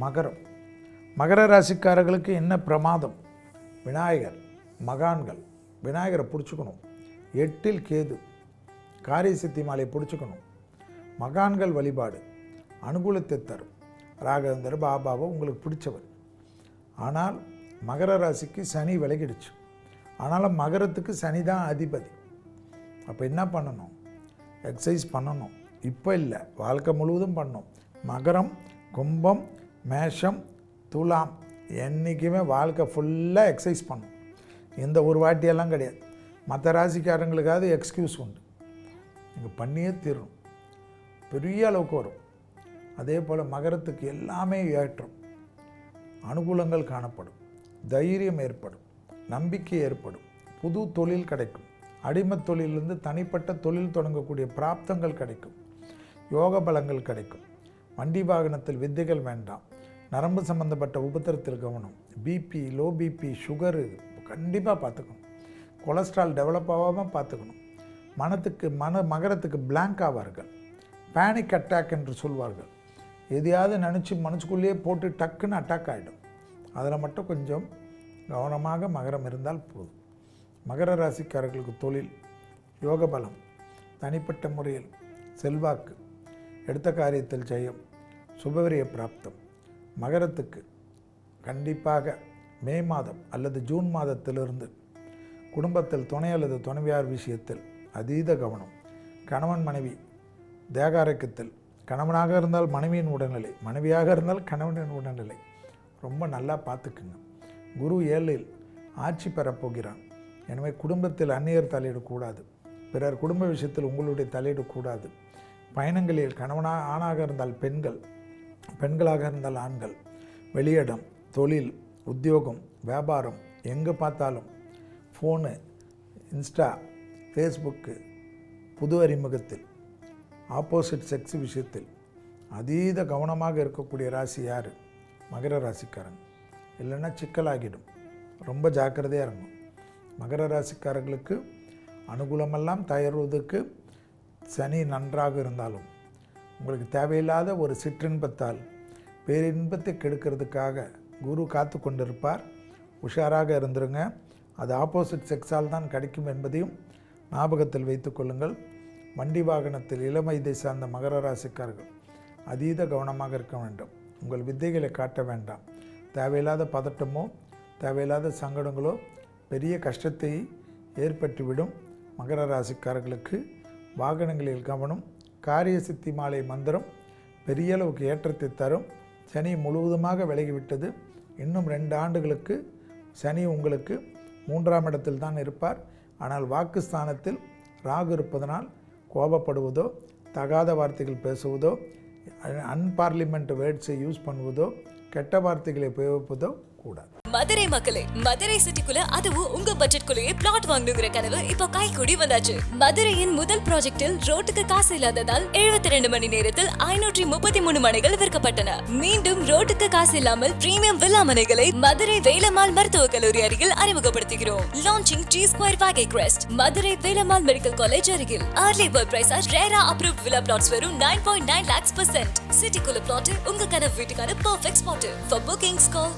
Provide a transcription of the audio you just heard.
மகரம். மகர ராசிக்காரர்களுக்கு என்ன பிரமாதம்? விநாயகர், மகான்கள். விநாயகரை பிடிச்சிக்கணும். 8ல் கேது, காரிய சித்தி மாலை பிடிச்சிக்கணும். மகான்கள் வழிபாடு அனுகூலத்தை தரும். ராகவேந்தர் பாபாவை உங்களுக்கு பிடிச்சவர். ஆனால் மகர ராசிக்கு சனி விலகிடுச்சு. ஆனாலும் மகரத்துக்கு சனி தான் அதிபதி. அப்போ என்ன பண்ணணும்? எக்ஸசைஸ் பண்ணணும். இப்போ இல்லை, வாழ்க்கை முழுவதும் பண்ணணும். மகரம், கும்பம், மேஷம், துலாம் என்றைக்குமே வாழ்க்கை ஃபுல்லாக எக்ஸசைஸ் பண்ணணும். இந்த ஒரு வாட்டியெல்லாம் கிடையாது. மற்ற ராசிக்காரங்களுக்காவது எக்ஸ்கியூஸ் உண்டு. நீங்கள் பண்ணியே தீரணும். பெரிய அளவுக்கு வரும். அதே போல் மகரத்துக்கு எல்லாமே ஏற்றம். அனுகூலங்கள் காணப்படும். தைரியம் ஏற்படும். நம்பிக்கை ஏற்படும். புது தொழில் கிடைக்கும். அடிமை தொழிலிருந்து தனிப்பட்ட தொழில் தொடங்கக்கூடிய பிராப்தங்கள் கிடைக்கும். யோக பலங்கள் கிடைக்கும். வண்டி வாகனத்தில் வித்தைகள் வேண்டாம். நரம்பு சம்பந்தப்பட்ட உபத்திரத்தில் கவனம். பிபி, லோ பிபி, சுகரு கண்டிப்பாக பார்த்துக்கணும். கொலஸ்ட்ரால் டெவலப் ஆகாமல் பார்த்துக்கணும். மகரத்துக்கு பிளாங்க் ஆவார்கள். பேனிக் அட்டாக் என்று சொல்வார்கள். எதையாவது நினச்சி மனசுக்குள்ளேயே போட்டு டக்குன்னு அட்டாக் ஆகிடும். அதில் மட்டும் கொஞ்சம் கவனமாக மகரம் இருந்தால் போதும். மகர ராசிக்காரர்களுக்கு தொழில், யோக பலம், தனிப்பட்ட முறையில் செல்வாக்கு, எடுத்த காரியத்தில் ஜெயம், சுபவிரிய பிராப்தம். மகரத்துக்கு கண்டிப்பாக மே மாதம் அல்லது ஜூன் மாதத்திலிருந்து குடும்பத்தில் துணை அல்லது துணைவியார் விஷயத்தில் அதீத கவனம். கணவன் மனைவி தேகாரக்கத்தில், கணவனாக இருந்தால் மனைவியின் உடல்நிலை, மனைவியாக இருந்தால் கணவனின் உடல்நிலை ரொம்ப நல்லா பார்த்துக்குங்க. குரு 7ல் ஆட்சி பெறப்போகிறான். எனவே குடும்பத்தில் அந்நியர் தலையிடக்கூடாது. பிறர் குடும்ப விஷயத்தில் உங்களுடைய தலையிடக்கூடாது. பயணங்களில் ஆணாக இருந்தால் பெண்கள், பெண்களாக இருந்தால் ஆண்கள், வெளியிடம், தொழில், உத்தியோகம், வியாபாரம், எங்கே பார்த்தாலும் ஃபோனு, இன்ஸ்டா, ஃபேஸ்புக்கு, புது அறிமுகத்தில், ஆப்போசிட் செக்ஸ் விஷயத்தில் அதீத கவனமாக இருக்கக்கூடிய ராசி யார்? மகர ராசிக்காரங்க. இல்லைன்னா சிக்கலாகிடும். ரொம்ப ஜாக்கிரதையாக இருக்கும். மகர ராசிக்காரர்களுக்கு அனுகூலமெல்லாம் தயாரிவதற்கு சனி நன்றாக இருந்தாலும் உங்களுக்கு தேவையில்லாத ஒரு சிற்றின்பத்தால் பேரின்பத்தை கெடுக்கிறதுக்காக குரு காத்து கொண்டிருப்பார். உஷாராக இருந்துருங்க. அது ஆப்போசிட் செக்ஸால் தான் கிடைக்கும் என்பதையும் ஞாபகத்தில் வைத்து கொள்ளுங்கள். வண்டி வாகனத்தில் இளம் வயதை சார்ந்த மகர ராசிக்காரர்கள் அதீத கவனமாக இருக்க வேண்டும். உங்கள் வித்தைகளை காட்ட வேண்டாம். தேவையில்லாத பதட்டமோ தேவையில்லாத சங்கடங்களோ பெரிய கஷ்டத்தை ஏற்பட்டுவிடும். மகர ராசிக்காரர்களுக்கு வாகனங்களில் கவனம். காரிய சித்தி மாலை மந்திரம் பெரிய அளவுக்கு ஏற்றத்தை தரும். சனி முழுவதுமாக விலகிவிட்டது. இன்னும் 2 ஆண்டுகளுக்கு சனி உங்களுக்கு 3ஆம் இடத்தில் தான் இருப்பார். ஆனால் வாக்குஸ்தானத்தில் ராகு இருப்பதனால் கோபப்படுவதோ, தகாத வார்த்தைகள் பேசுவதோ, அன்பார்லிமெண்ட் வேர்ட்ஸை யூஸ் பண்ணுவதோ, கெட்ட வார்த்தைகளை உபயோகிப்பதோ கூடாது. மதுரை மக்களே, மதுரை சிட்டிக்குள்ள அதுவும் உங்க பட்ஜெட்குள்ளேயே பிளாட் வாங்கணுங்கிற கனவு இப்போ கைக்கூடி வந்தாச்சு. மதுரையின் முதல் ப்ராஜெக்டில் ரோட்டுக்கு காசு இல்லாததால் 72 மணி நேரத்தில் 533 மனைகள் விற்கப்பட்டன. மீண்டும் ரோட்டுக்கு காசு இல்லாமல் பிரீமியம் வில்லா மனைகளை மதுரை வேலம்மாள் மருத்துவக் கல்லூரி அருகில் அறிமுகப்படுத்துகிறோம். Launching G2 Vagay Crest, Madurai Velammal medical college அருகில். Early bird price RERA approved villa plots வெறும் 9.9 lakhs %. சிட்டிக்குள்ள பிளாட் உங்க கனவு வீட்டுக்கான perfect spot. For bookings call